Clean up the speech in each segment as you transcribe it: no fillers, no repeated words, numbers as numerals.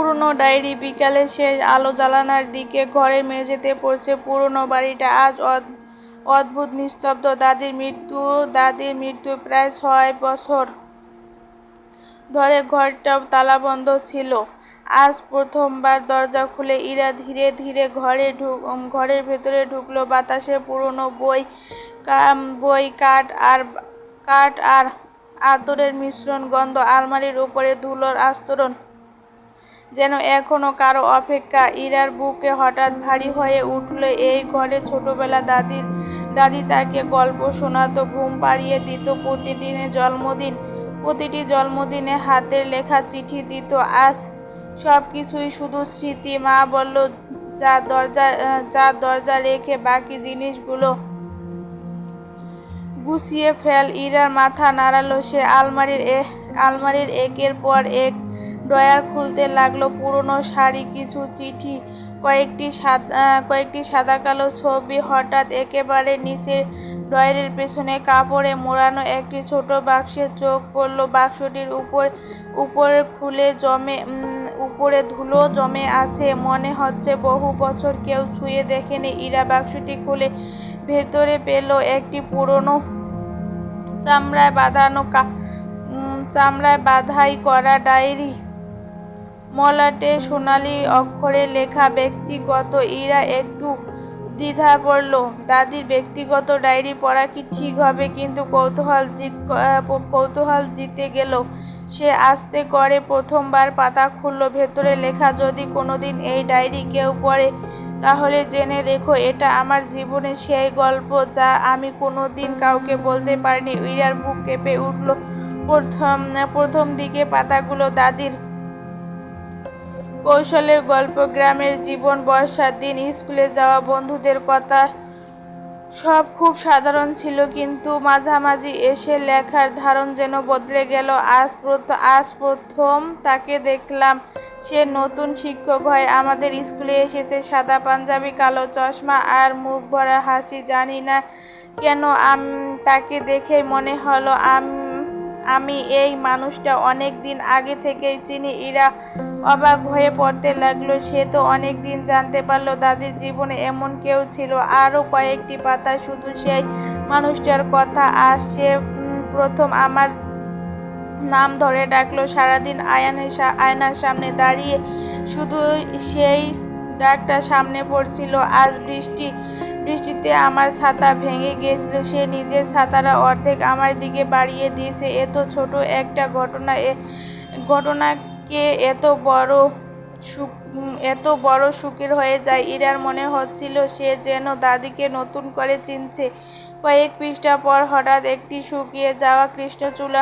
পুরনো ডায়েরি। বিকালে শেষ আলো জ্বালানোর দিকে ঘরের মেঝেতে পড়ছে। পুরনো বাড়িটা আজ অদ্ভুত নিস্তব্ধ। দাদির মৃত্যু প্রায় 6 বছর ধরে ঘরটা তালাবন্ধ ছিল। আজ প্রথমবার দরজা খুলে ইরা ধীরে ধীরে ঘরের ভেতরে ঢুকলো। বাতাসে পুরনো বই, কাঠ আর আতরের মিশ্রণ গন্ধ। আলমারির উপরে ধুলোর আস্তরণ, যেন এখনো কারো অপেক্ষা। ইরার বুকে হঠাৎ ভারী হয়ে উঠল। এই ঘরে ছোটবেলা দাদি তাকে গল্প শোনাতো, ঘুম পাড়িয়ে দিত, প্রতিটি জন্মদিনে হাতের লেখা চিঠি দিত। আজ সবকিছুই শুধু স্মৃতি। মা বলল, যা দরজা রেখে বাকি জিনিসগুলো গুছিয়ে ফেল। ইরার মাথা নাড়ালো। সে আলমারির একের পর এক ড্রয়ার খুলতে লাগলো। পুরনো শাড়ি, কিছু চিঠি, কয়েকটি সাদা কালো ছবি। হঠাৎ একেবারে নিচে ড্রয়ারের পেছনে কাপড়ে মোড়ানো একটি ছোট বাক্সে চোখ পড়ল। বাক্সটির উপরে ধুলো জমে আছে, মনে হচ্ছে বহু বছর কেউ ছুঁয়ে দেখেনি। ইরা বাক্সটি খুলে ভেতরে পেল একটি পুরনো চামড়ায় বাঁধাই করা ডায়েরি। মলাটে সোনালি অক্ষরে লেখা ব্যক্তিগত। ইরা একটু দ্বিধা পড়ল। দাদির ব্যক্তিগত ডায়েরি পড়া কি ঠিক হবে? কিন্তু কৌতূহল জিতে গেল। সে আস্তে করে প্রথমবার পাতা খুলল। ভেতরে লেখা, যদি কোনোদিন এই ডায়েরি কেউ পড়ে, তাহলে জেনে রেখো, এটা আমার জীবনের সেই গল্প যা আমি কোনোদিন কাউকে বলতে পারিনি। ইরার বুক কেঁপে উঠল। প্রথম দিকে পাতাগুলো দাদির কৈশোরের গল্প, গ্রামের জীবন, বর্ষার দিন, স্কুলে যাওয়া বন্ধুদের কথা। সব খুব সাধারণ ছিল, কিন্তু মাঝামাঝি এসে লেখার ধরন যেন বদলে গেল। আজ প্রথম তাকে দেখলাম। সে নতুন শিক্ষক হয়, আমাদের স্কুলে এসেছে। সাদা পাঞ্জাবি, কালো চশমা আর মুখ ভরা হাসি। জানি না কেন তাকে দেখেই মনে হলো আমি এই মানুষটা অনেক দিন আগে থেকেই চিনি। ইরা অবাক হয়ে পড়তে লাগলো। সে তো অনেক দিন জানতে পারলো দাদির জীবনে এমন কেউ ছিল। আরো কয়েকটি পাতা শুধু সেই মানুষটার কথা। আর সে প্রথম আমার নাম ধরে ডাকলো। সারাদিন আয়নার সামনে দাঁড়িয়ে শুধু সেই ডাকটা সামনে পড়ছিল। আজ বৃষ্টিতে আমার ছাতা ভেঙে গিয়েছিল। সে নিজের ছাতাটা অর্ধেক আমার দিকে বাড়িয়ে দিয়েছে। এত ছোট একটা ঘটনাকে এত বড় সুখের হয়ে যায়। ইরার মনে হচ্ছিল সে যেন দাদিকে নতুন করে চিনছে। কয়েক পৃষ্ঠা পর হঠাৎ একটি শুকিয়ে যাওয়া কৃষ্ণচূড়া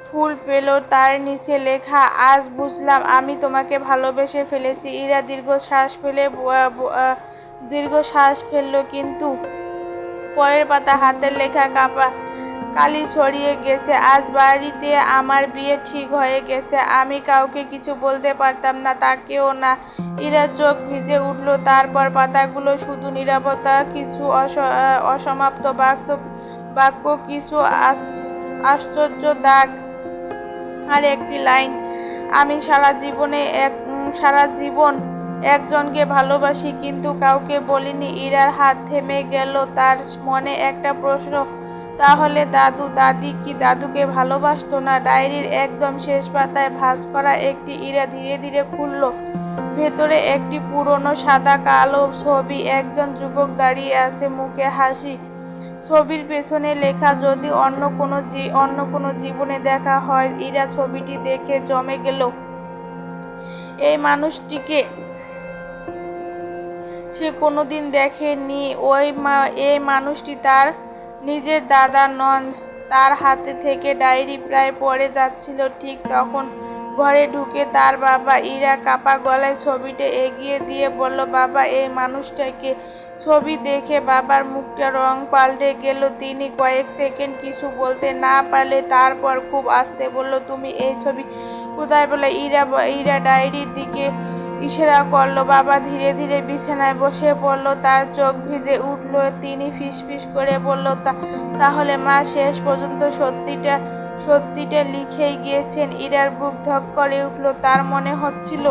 ফুল পেল। তার নিচে লেখা, আজ বুঝলাম আমি তোমাকে ভালোবেসে ফেলেছি। ইরা দীর্ঘ শ্বাস ফেলল, কিন্তু পরের পাতা হাতের লেখা কালি ছড়িয়ে গেছে। আজ বাড়িতে আমার বিয়ে ঠিক হয়ে গেছে। আমি কাউকে কিছু বলতে পারতাম না, তাকেও না। ইরা চোখ ভিজে উঠল। তারপর পাতাগুলো শুধু নীরবতা, কিছু অসমাপ্ত বাক্য, কিছু আশ্চর্য দাগ, আর একটি লাইন, আমি সারা জীবন একজনকে ভালোবাসি, কিন্তু কাউকে বলিনি। ইরার হাত থেমে গেল। তার মনে একটা প্রশ্ন, তাহলে দাদি কি দাদুকে ভালোবাসতো না? ডায়েরির একদম শেষ পাতায় ভাঁজ করা একটি। ইরা ধীরে ধীরে খুলল। ভেতরে একটি পুরনো সাদা কালো ছবি। একজন যুবক দাঁড়িয়ে আছে, মুখে হাসি। ছবির পেছনে লেখা, যদি অন্য কোনো জীবনে দেখা হয়। ইরা ছবিটি দেখে জমে গেল। এই মানুষটিকে সে কোনোদিন দেখেনি। এই মানুষটি তার নিজের দাদা নন। তার হাতে থেকে ডায়েরি প্রায় পড়ে যাচ্ছিল ঠিক তখন ঘরে ঢুকে তার বাবা। ইরা কাঁপা গলায় ছবিটা এগিয়ে দিয়ে বলল, বাবা, এই মানুষটাকে। ছবি দেখে বাবার মুখটা রং পাল্টে গেল। তিনি কয়েক সেকেন্ড কিছু বলতে না পারলে তারপর খুব আস্তে বলল, তুমি এই ছবি কোথায় পেলে? ইরা ডায়েরির দিকে ইশারা করলো। বাবা ধীরে ধীরে বিছানায় বসে পড়ল। তার চোখ ভিজে উঠল। তিনি ফিসফিস করে বলল, তাহলে মা শেষ পর্যন্ত সত্যিটা লিখেই গিয়েছেন। ইরার বুক ধক করে উঠল। তার মনে হচ্ছিল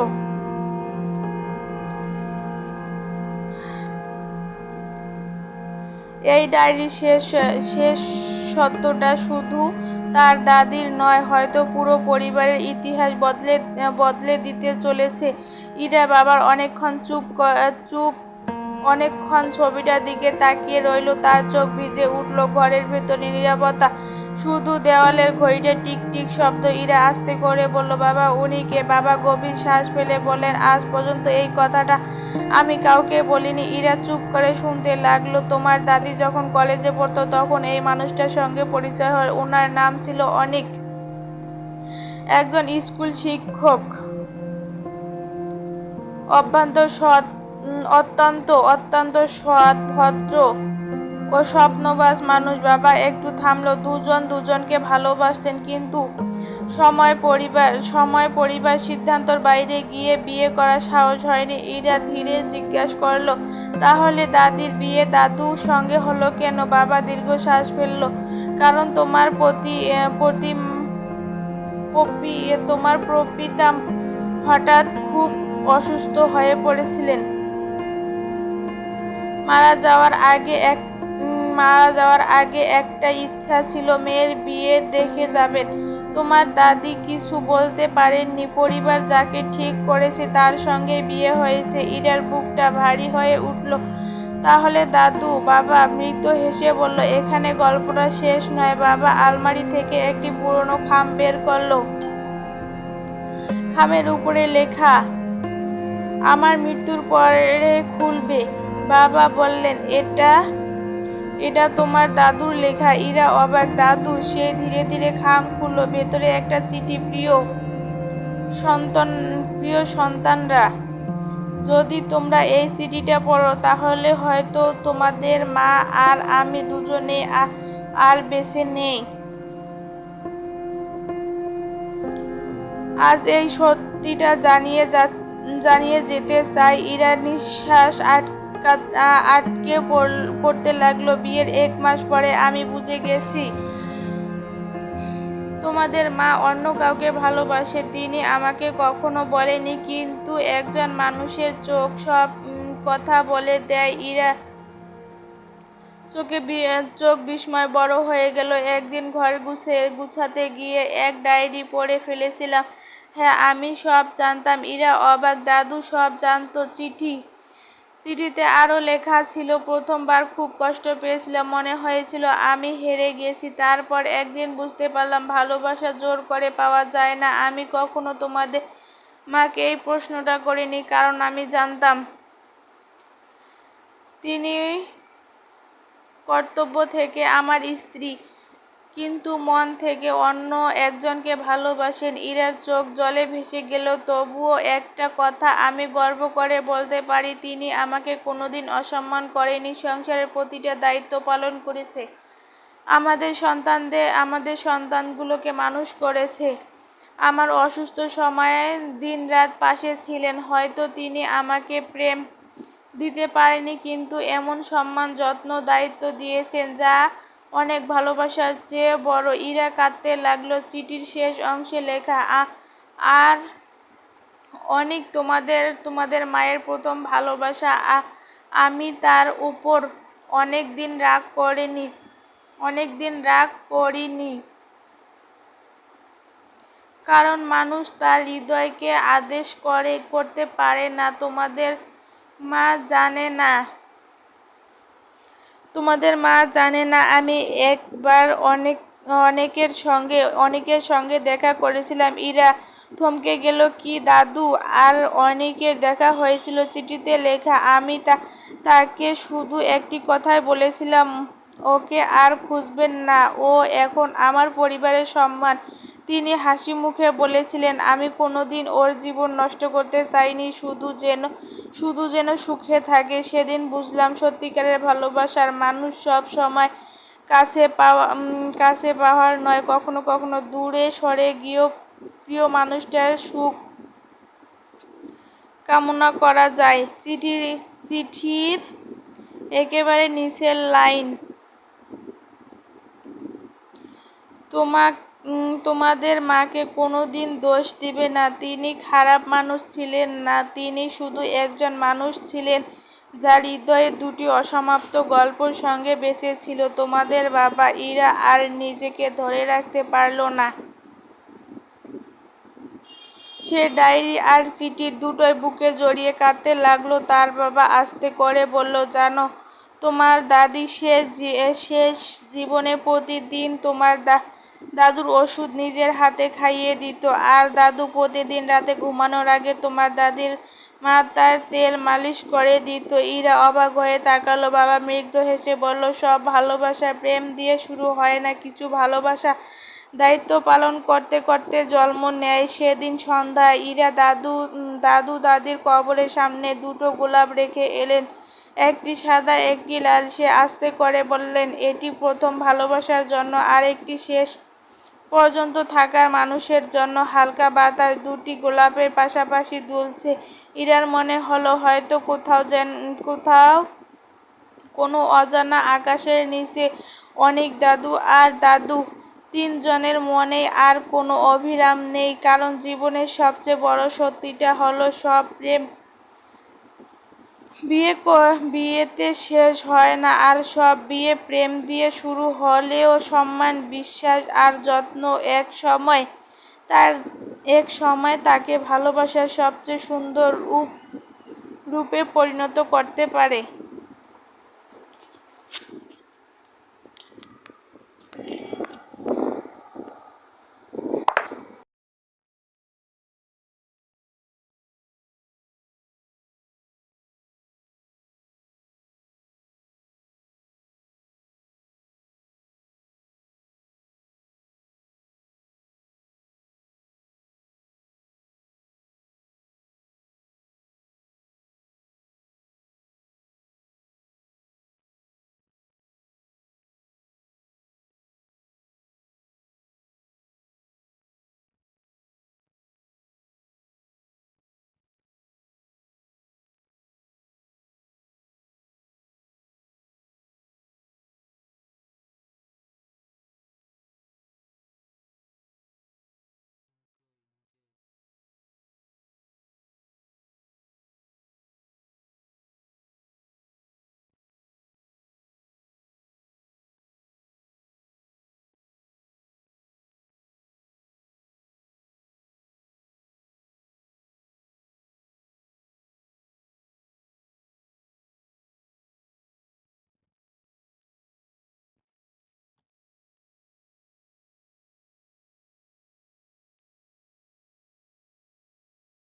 এই ডায়েরির শেষ সত্যটা শুধু তার দাদির নয়, হয়তো পুরো পরিবারের ইতিহাস বদলে দিতে চলেছে। ইরা বাবার অনেকক্ষণ ছবিটার দিকে তাকিয়ে রইল। তার চোখ ভিজে উঠল। ঘরের ভেতরে নীরবতা, শুধু দেওয়ালের ঘড়িটা টিক টিক শব্দ। ইরা আস্তে করে বলল, বাবা উনি কে? বাবা গভীর শ্বাস ফেলে বললেন, আজ পর্যন্ত এই কথাটা আমি কাউকে বলিনি। ইরা চুপ করে শুনতে লাগলো। তোমার দাদি যখন কলেজে পড়তো তখন এই মানুষটার সঙ্গে পরিচয় হয়। ওনার নাম ছিল অনিক, একজন স্কুল শিক্ষক, অত্যন্ত সৎ, ভদ্র ও স্বপ্নবাজ মানুষ। বাবা একটু থামলো। দুজনকে ভালোবাসতেন, কিন্তু সময় পরিবার সিদ্ধান্তর বাইরে গিয়ে বিয়ে করার সাহস হয়নি। ইরা ধীরে জিজ্ঞাসা করলো, তাহলে দাদির বিয়ে দাদুর সঙ্গে হলো কেন? বাবা দীর্ঘশ্বাস ফেললো, কারণ তোমার প্রপিতা হঠাৎ খুব অসুস্থ হয়ে পড়েছিলেন। মারা যাওয়ার আগে একটা ইচ্ছা ছিল, মেয়ের বিয়ে দেখে যাবেন। তোমার দাদি কিছু বলতে পারেননি। পরিবার যাকে ঠিক করেছে তার সঙ্গে বিয়ে হয়েছে। ইরার বুকটা ভারী হয়ে উঠল। তাহলে দাদু? বাবা মৃদু হেসে বলল, এখানে গল্পটা শেষ নয়। বাবা আলমারি থেকে একটি পুরনো খাম বের করলো। খামের উপরে লেখা, আমার মৃত্যুর পরে খুলবে। বাবা বললেন, এটা তোমার দাদুর লেখা। ইরা অবাক। দাদু? সে ধীরে ধীরে খাম খুলল। ভেতরে একটা চিঠি। প্রিয় সন্তানরা, যদি তোমরা এই চিঠিটা পড়ো তাহলে হয়তো তোমাদের মা আর আমি দুজনে আর বেঁচে নেই। আজ এই সত্যিটা জানিয়ে যেতে চাই। ইরার নিঃশ্বাস আটকে পড়তে লাগলো। বিয়ের 1 মাস পরে আমি বুঝে গেছি তোমাদের মা অন্য কাউকে ভালোবাসে। তিনি আমাকে কখনো বলেনি, কিন্তু একজন মানুষের চোখ সব কথা বলে দেয়। ইরা চোখ বিস্ময় বড় হয়ে গেল। একদিন ঘর গুছাতে গিয়ে এক ডায়েরি পড়ে ফেলেছিলাম। হ্যাঁ, আমি সব জানতাম। ইরা অবাক। দাদু সব জানতো? চিঠিতে আরো লেখা ছিল, প্রথমবার খুব কষ্ট পেয়েছিলাম, মনে হয়েছিল আমি হেরে গেছি। তারপর একদিন বুঝতে পারলাম ভালোবাসা জোর করে পাওয়া যায় না। আমি কখনো তোমাদের মাকে এই প্রশ্নটা করিনি, কারণ আমি জানতাম তিনি কর্তব্য থেকে আমার স্ত্রী, কিন্তু মন থেকে অন্য একজনকে ভালোবাসেন। ইরার চোখ জলে ভেসে গেল। তবুও একটা কথা আমি গর্ব করে বলতে পারি, তিনি আমাকে কোনোদিন অসম্মান করেনি। সংসারের প্রতিটা দায়িত্ব পালন করেছে। আমাদের সন্তানগুলোকে মানুষ করেছে। আমার অসুস্থ সময়ে দিনরাত পাশে ছিলেন। হয়তো তিনি আমাকে প্রেম দিতে পারেনি, কিন্তু এমন সম্মান, যত্ন, দায়িত্ব দিয়েছেন যা অনেক ভালোবাসার চেয়ে বড়। ইরা কাঁদতে লাগলো। চিঠির শেষ অংশে লেখা, আর অনেক তোমাদের মায়ের প্রথম ভালোবাসা। আমি তার উপর অনেকদিন রাগ করিনি, কারণ মানুষ তার হৃদয়কে আদেশ করতে পারে না। তোমাদের মা জানে না আমি একবার অনেকের সঙ্গে দেখা করেছিলাম। ইরা থমকে গেল। কি দাদু আর অনেকের দেখা হয়েছিল? চিঠিতে লেখা, আমি তাকে শুধু একটি কথাই বলেছিলাম, ওকে আর খুঁজবেন না, ও এখন আমার পরিবারের সম্মান। তিনি হাসি মুখে বলেছিলেন, আমি কোনোদিন ওর জীবন নষ্ট করতে চাইনি, শুধু যেন সুখে থাকে। সেদিন বুঝলাম সত্যিকারের ভালোবাসার মানুষ সব সময় কাছে পাওয়ার নয়, কখনো কখনো দূরে সরে গিয়েও প্রিয় মানুষটার সুখ কামনা করা যায়। চিঠির একেবারে নিচের লাইন, তোমাদের মাকে কোনোদিন দোষ দিবে না। তিনি খারাপ মানুষ ছিলেন না, তিনি শুধু একজন মানুষ ছিলেন। যার হৃদয়ে দুটি অসমাপ্ত গল্পর সঙ্গে বেঁচে ছিল। তোমাদের বাবা। ইরা আর নিজেকে ধরে রাখতে পারল না। সে ডায়েরি আর চিঠি দুটোই বুকে জড়িয়ে কাঁদতে লাগলো। তার বাবা আস্তে করে বলল, জানো, তোমার দাদি শেষ জীবনে প্রতিদিন তোমার দাদুর ওষুধ নিজের হাতে খাইয়ে দিত। আর দাদু প্রতিদিন রাতে ঘুমানোর আগে তোমার দাদির মাথার তেল মালিশ করে দিত। ইরা অবাক হয়ে তাকালো। বাবা মৃদু হেসে বলল, সব ভালোবাসা প্রেম দিয়ে শুরু হয় না। কিছু ভালোবাসা দায়িত্ব পালন করতে করতে জন্ম নেয়। সেদিন সন্ধ্যায় ইরা দাদু দাদির কবরের সামনে দুটো গোলাপ রেখে এলেন, একটি সাদা একটি লাল। সে আস্তে করে বললেন, এটি প্রথম ভালোবাসার জন্য, আর একটি শেষ পর্যন্ত থাকার মানুষের জন্য। হালকা বাতাস দুটি গোলাপের পাশাপাশি দুলছে। ইরার মনে হলো হয়তো কোথাও কোনো অজানা আকাশের নিচে অনেক দাদু আর দাদু তিনজনের মনে আর কোনো অবিরাম নেই। কারণ জীবনের সবচেয়ে বড় সত্যিটা হলো সব প্রেম বিয়েতে শেষ হয় না। আর সব বিয়ে প্রেম দিয়ে শুরু হলেও সম্মান, বিশ্বাস আর যত্ন এক সময় তাকে ভালোবাসার সবচেয়ে সুন্দর রূপে পরিণত করতে পারে।